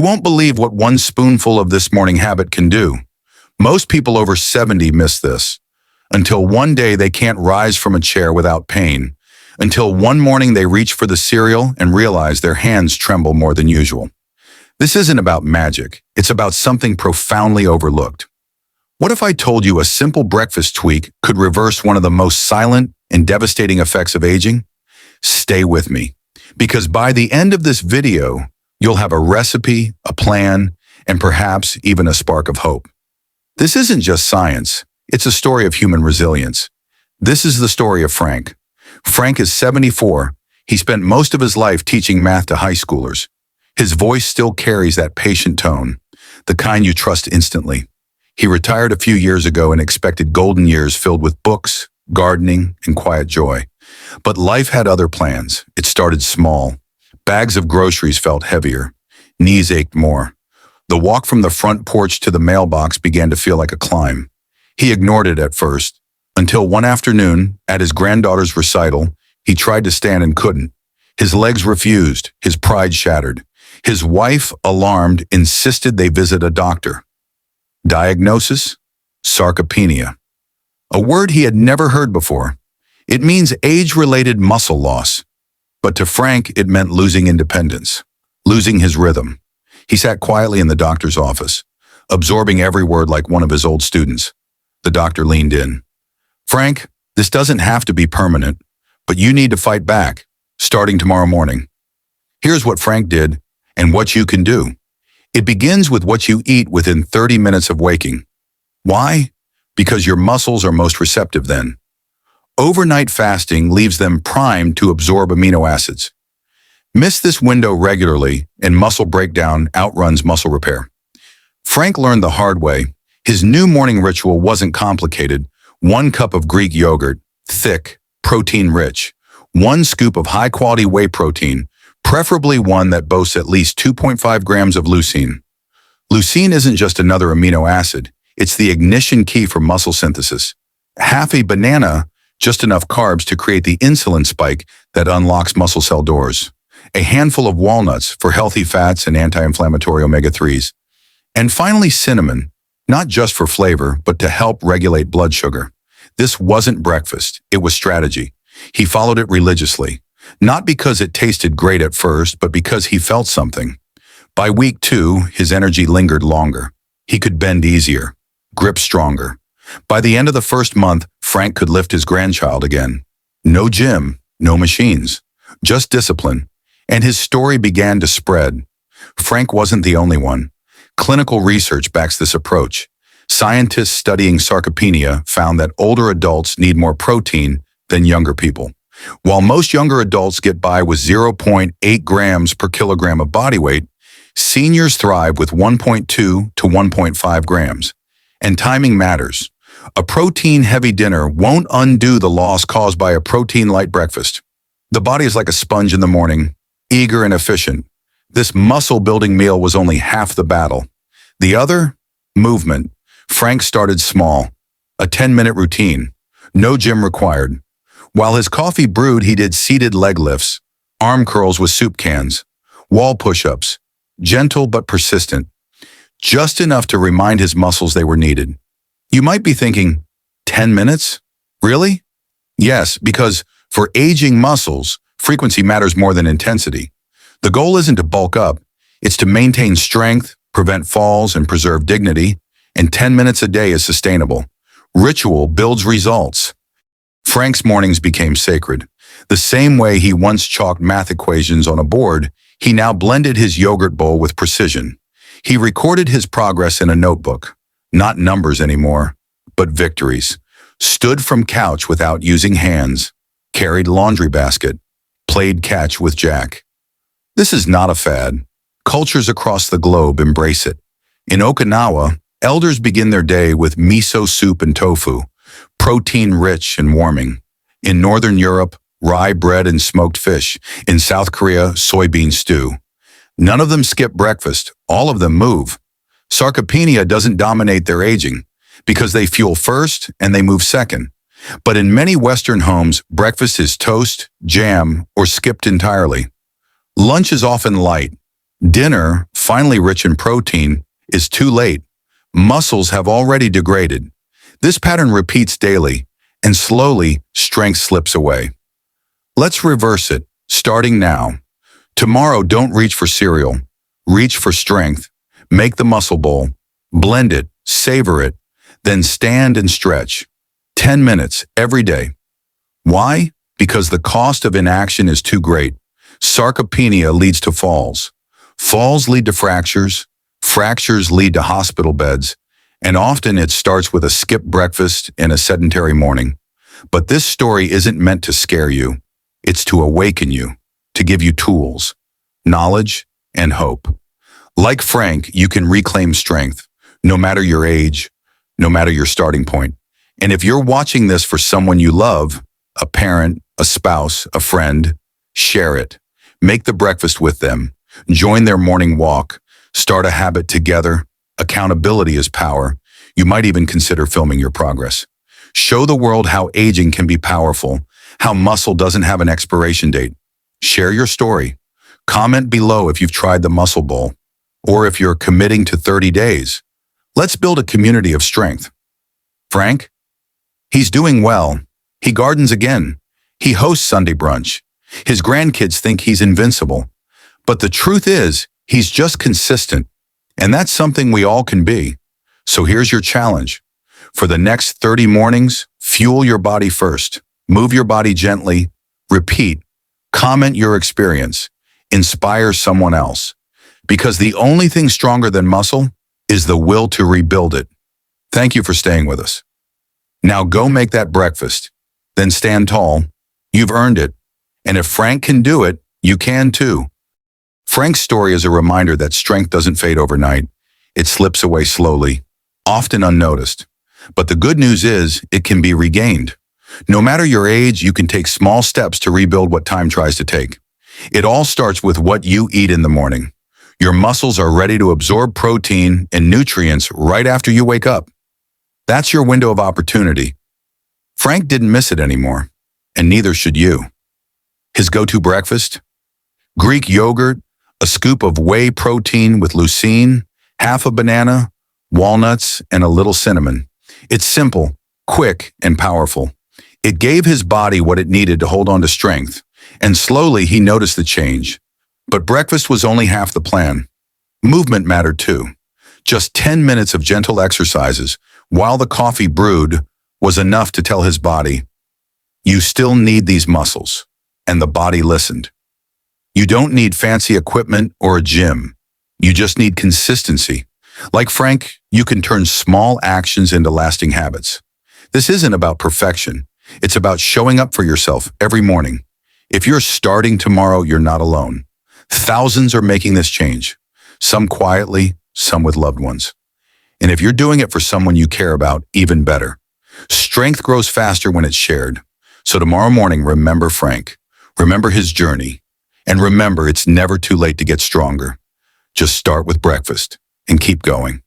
You won't believe what one spoonful of this morning habit can do. Most people over 70 miss this. Until one day they can't rise from a chair without pain. Until one morning they reach for the cereal and realize their hands tremble more than usual. This isn't about magic. It's about something profoundly overlooked. What if I told you a simple breakfast tweak could reverse one of the most silent and devastating effects of aging? Stay with me, because by the end of this video, you'll have a recipe, a plan, and perhaps even a spark of hope. This isn't just science. It's a story of human resilience. This is the story of Frank. Frank is 74. He spent most of his life teaching math to high schoolers. His voice still carries that patient tone, the kind you trust instantly. He retired a few years ago and expected golden years filled with books, gardening, and quiet joy. But life had other plans. It started small. Bags of groceries felt heavier. Knees ached more. The walk from the front porch to the mailbox began to feel like a climb. He ignored it at first, until one afternoon, at his granddaughter's recital, he tried to stand and couldn't. His legs refused, his pride shattered. His wife, alarmed, insisted they visit a doctor. Diagnosis? Sarcopenia. A word he had never heard before. It means age-related muscle loss. But to Frank, it meant losing independence, losing his rhythm. He sat quietly in the doctor's office, absorbing every word like one of his old students. The doctor leaned in. "Frank, this doesn't have to be permanent, but you need to fight back, starting tomorrow morning." Here's what Frank did and what you can do. It begins with what you eat within 30 minutes of waking. Why? Because your muscles are most receptive then. Overnight fasting leaves them primed to absorb amino acids. Miss this window regularly, and muscle breakdown outruns muscle repair. Frank learned the hard way. His new morning ritual wasn't complicated. 1 cup of Greek yogurt, thick, protein-rich. 1 scoop of high-quality whey protein, preferably one that boasts at least 2.5 grams of leucine. Leucine isn't just another amino acid. It's the ignition key for muscle synthesis. Half a banana, just enough carbs to create the insulin spike that unlocks muscle cell doors. A handful of walnuts for healthy fats and anti-inflammatory omega-3s. And finally, cinnamon, not just for flavor, but to help regulate blood sugar. This wasn't breakfast, it was strategy. He followed it religiously, not because it tasted great at first, but because he felt something. By week 2, his energy lingered longer. He could bend easier, grip stronger. By the end of the first month, Frank could lift his grandchild again. No gym, no machines, just discipline. And his story began to spread. Frank wasn't the only one. Clinical research backs this approach. Scientists studying sarcopenia found that older adults need more protein than younger people. While most younger adults get by with 0.8 grams per kilogram of body weight, seniors thrive with 1.2 to 1.5 grams. And timing matters. A protein-heavy dinner won't undo the loss caused by a protein-light breakfast. The body is like a sponge in the morning, eager and efficient. This muscle-building meal was only half the battle. The other? Movement. Frank started small. A 10-minute routine. No gym required. While his coffee brewed, he did seated leg lifts, arm curls with soup cans, wall push-ups, gentle but persistent. Just enough to remind his muscles they were needed. You might be thinking, 10 minutes? Really? Yes, because for aging muscles, frequency matters more than intensity. The goal isn't to bulk up, it's to maintain strength, prevent falls, and preserve dignity, and 10 minutes a day is sustainable. Ritual builds results. Frank's mornings became sacred. The same way he once chalked math equations on a board, he now blended his yogurt bowl with precision. He recorded his progress in a notebook. Not numbers anymore, but victories. Stood from couch without using hands. Carried laundry basket. Played catch with Jack. This is not a fad. Cultures across the globe embrace it. In Okinawa, elders begin their day with miso soup and tofu, protein-rich and warming. In Northern Europe, rye bread and smoked fish. In South Korea, soybean stew. None of them skip breakfast. All of them move. Sarcopenia doesn't dominate their aging because they fuel first and they move second. But in many Western homes, breakfast is toast, jam, or skipped entirely. Lunch is often light. Dinner, finally rich in protein, is too late. Muscles have already degraded. This pattern repeats daily, and slowly, strength slips away. Let's reverse it, starting now. Tomorrow, don't reach for cereal. Reach for strength. Make the muscle bowl. Blend it, savor it, then stand and stretch. 10 minutes every day. Why? Because the cost of inaction is too great. Sarcopenia leads to falls. Falls lead to fractures. Fractures lead to hospital beds. And often it starts with a skipped breakfast and a sedentary morning. But this story isn't meant to scare you. It's to awaken you, to give you tools, knowledge, and hope. Like Frank, you can reclaim strength, no matter your age, no matter your starting point. And if you're watching this for someone you love, a parent, a spouse, a friend, share it. Make the breakfast with them. Join their morning walk. Start a habit together. Accountability is power. You might even consider filming your progress. Show the world how aging can be powerful, how muscle doesn't have an expiration date. Share your story. Comment below if you've tried the muscle bowl, or if you're committing to 30 days. Let's build a community of strength. Frank? He's doing well. He gardens again. He hosts Sunday brunch. His grandkids think he's invincible. But the truth is, he's just consistent. And that's something we all can be. So here's your challenge. For the next 30 mornings, fuel your body first. Move your body gently. Repeat. Comment your experience. Inspire someone else. Because the only thing stronger than muscle is the will to rebuild it. Thank you for staying with us. Now go make that breakfast. Then stand tall. You've earned it. And if Frank can do it, you can too. Frank's story is a reminder that strength doesn't fade overnight. It slips away slowly, often unnoticed. But the good news is it can be regained. No matter your age, you can take small steps to rebuild what time tries to take. It all starts with what you eat in the morning. Your muscles are ready to absorb protein and nutrients right after you wake up. That's your window of opportunity. Frank didn't miss it anymore, and neither should you. His go-to breakfast? Greek yogurt, a scoop of whey protein with leucine, half a banana, walnuts, and a little cinnamon. It's simple, quick, and powerful. It gave his body what it needed to hold on to strength, and slowly he noticed the change. But breakfast was only half the plan. Movement mattered too. Just 10 minutes of gentle exercises while the coffee brewed was enough to tell his body, you still need these muscles. And the body listened. You don't need fancy equipment or a gym. You just need consistency. Like Frank, you can turn small actions into lasting habits. This isn't about perfection. It's about showing up for yourself every morning. If you're starting tomorrow, you're not alone. Thousands are making this change. Some quietly, some with loved ones. And if you're doing it for someone you care about, even better. Strength grows faster when it's shared. So tomorrow morning, remember Frank. Remember his journey. And remember, it's never too late to get stronger. Just start with breakfast and keep going.